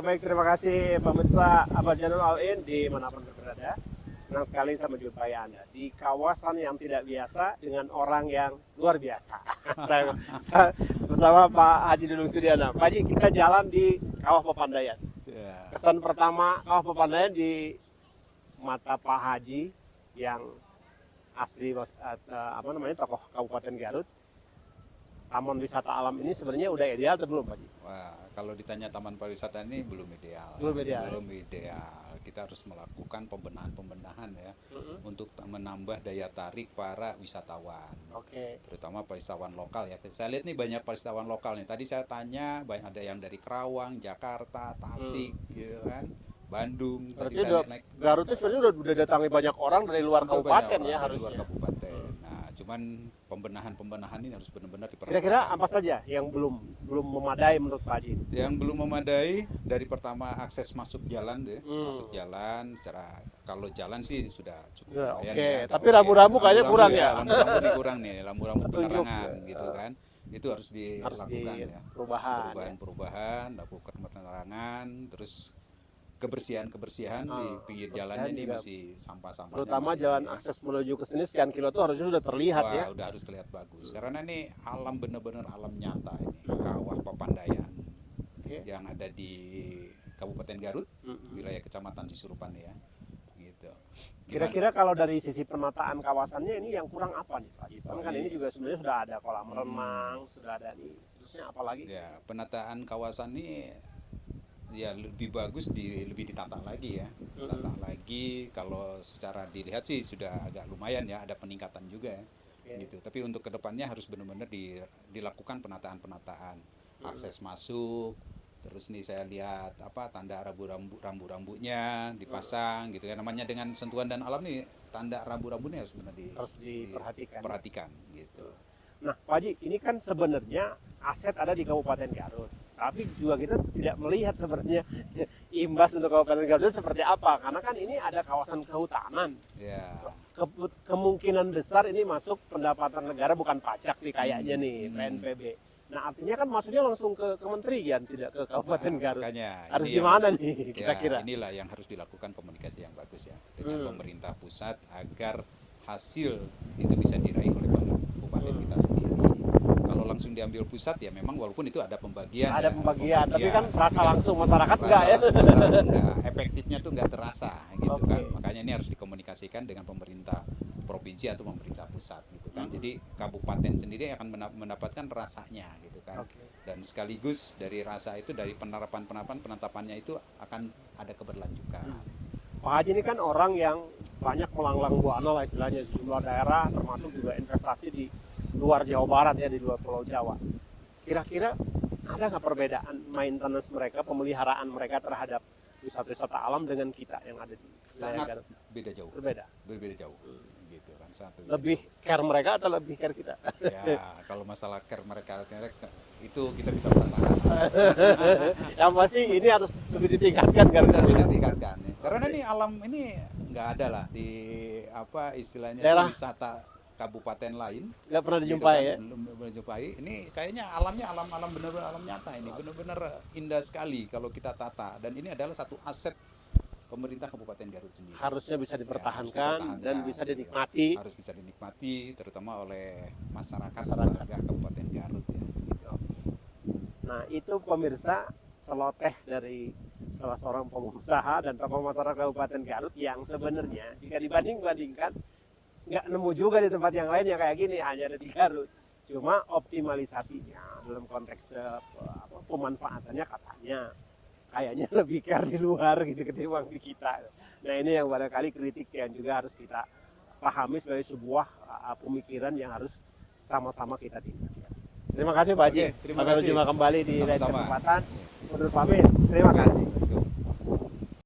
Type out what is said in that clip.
baik, terima kasih pemirsa Abadjanul Al-In di manapun berada. Senang sekali saya menjumpai Anda di kawasan yang tidak biasa dengan orang yang luar biasa. saya bersama Pak Haji Dudung Sudiana. Pak Haji, kita jalan di Kawah Pepandayan. Kesan pertama Kawah Pepandayan di mata Pak Haji yang asli tokoh Kabupaten Garut. Taman wisata alam ini sebenarnya udah ideal atau belum, Pak Haji? Wah, kalau ditanya taman pariwisata ini belum ideal. Belum ideal. Belum ideal. Kita harus melakukan pembenahan ya untuk menambah daya tarik para wisatawan. Oke. Terutama wisatawan lokal ya. Saya lihat nih banyak wisatawan lokal nih. Tadi saya tanya banyak ada yang dari Kerawang, Jakarta, Tasik, gitu kan. Bandung. Berarti Tadi saya naik Garut itu sebenarnya udah datangi banyak orang dari luar kabupaten ya harusnya. Luar kabupaten. Nah, cuman pembenahan ini harus benar-benar diperhatikan. Kira-kira apa saja yang belum memadai menurut Pak Haji? Yang belum memadai dari pertama akses masuk jalan deh, masuk jalan secara kalau jalan sih sudah cukup Ya, lumayan oke. ya. Tapi rambu-rambu kayaknya kurang ya. Rambu-rambu ini kurang nih, rambu-rambu Petunjuk. penerangan gitu kan. Itu harus dilakukan ya. Perubahan. Perubahan, lakukan penerangan, terus kebersihan di pinggir kebersihan jalannya ini juga. masih sampah-sampahnya. Terutama masih jalan akses menuju ke sini sekian kilo itu harusnya sudah terlihat ya. udah harus terlihat bagus. Karena ini alam benar-benar alam nyata ini, Kawah Pepandayan. Oke. Yang ada di Kabupaten Garut, wilayah Kecamatan Cisurupan ya. Gitu. Kira-kira kalau dari sisi penataan kawasannya ini yang kurang apa nih Pak Haji? Kan ini juga sebenarnya sudah ada kolam renang, sudah ada nih. Terusnya apa lagi? Ya, penataan kawasan ini ya lebih bagus lebih ditata lagi ya. Ditata lagi, kalau secara dilihat sih sudah agak lumayan ya, ada peningkatan juga ya. Gitu. Tapi untuk kedepannya harus benar-benar dilakukan penataan akses masuk. Terus nih saya lihat tanda rambu-rambunya dipasang gitu ya. Namanya dengan sentuhan dan alam nih, tanda rambu-rambunya harus diperhatikan gitu. Nah, Pak Haji, ini kan sebenarnya aset ada di Kabupaten Garut. Tapi juga kita tidak melihat sebenarnya imbas untuk Kabupaten Garut itu seperti apa. Karena kan ini ada kawasan kehutanan. Ya. Kemungkinan besar ini masuk pendapatan negara bukan pajak nih kayaknya nih, PNPB. Nah, artinya kan masuknya langsung ke kementerian, tidak ke Kabupaten Garut. Makanya, harus gimana nih kira-kira? Ya, inilah yang harus dilakukan komunikasi yang bagus ya dengan pemerintah pusat agar hasil itu bisa diraih oleh kabupaten kita sendiri. Kalau langsung diambil pusat ya memang walaupun itu ada pembagian. Ada pembagian, tapi kan terasa langsung masyarakat enggak ya? Efektifnya tuh enggak terasa gitu kan. Makanya ini harus dikomunikasikan dengan pemerintah provinsi atau pemerintah pusat gitu kan. Jadi kabupaten sendiri akan mendapatkan rasanya gitu kan. Dan sekaligus dari rasa itu, dari penetapannya itu akan ada keberlanjutan. Pak Haji ini kan orang yang banyak melanglang buana lah istilahnya di sejumlah daerah, termasuk juga investasi di luar Jawa Barat ya, di luar Pulau Jawa. Kira-kira ada nggak perbedaan maintenance mereka, pemeliharaan mereka terhadap wisata alam dengan kita yang ada di sangat beda jauh. Berbeda jauh. Gitu kan. Lebih care mereka atau lebih care kita? Ya, kalau masalah care mereka itu kita bisa merasakan. Yang pasti ini harus lebih ditingkatkan kan? Harus ditingkatkan. Karena ini alam ini nggak ada lah di istilahnya daerah wisata kabupaten lain. Nggak pernah dijumpai ya? Belum pernah dijumpai. Ini kayaknya alamnya alam benar-benar alam nyata ini. Benar-benar indah sekali kalau kita tata. Dan ini adalah satu aset pemerintah Kabupaten Garut sendiri. Harusnya bisa dipertahankan dan bisa dinikmati. Harus bisa dinikmati, terutama oleh masyarakat warga Kabupaten Garut ya. Gitu. Nah itu pemirsa celoteh dari salah seorang pengusaha dan tokoh masyarakat Kabupaten Garut yang sebenarnya jika dibandingkan nggak nemu juga di tempat yang lain yang kayak gini, hanya ada di Garut. Cuma optimalisasinya dalam konteks pemanfaatannya katanya kayaknya lebih care di luar gitu ketimbang di kita. Nah ini yang barangkali kritik yang juga harus kita pahami sebagai sebuah pemikiran yang harus sama-sama kita tingkatkan. Terima kasih Pak Haji. Sampai berjumpa kembali di lain kesempatan. Menurut pamit, terima kasih.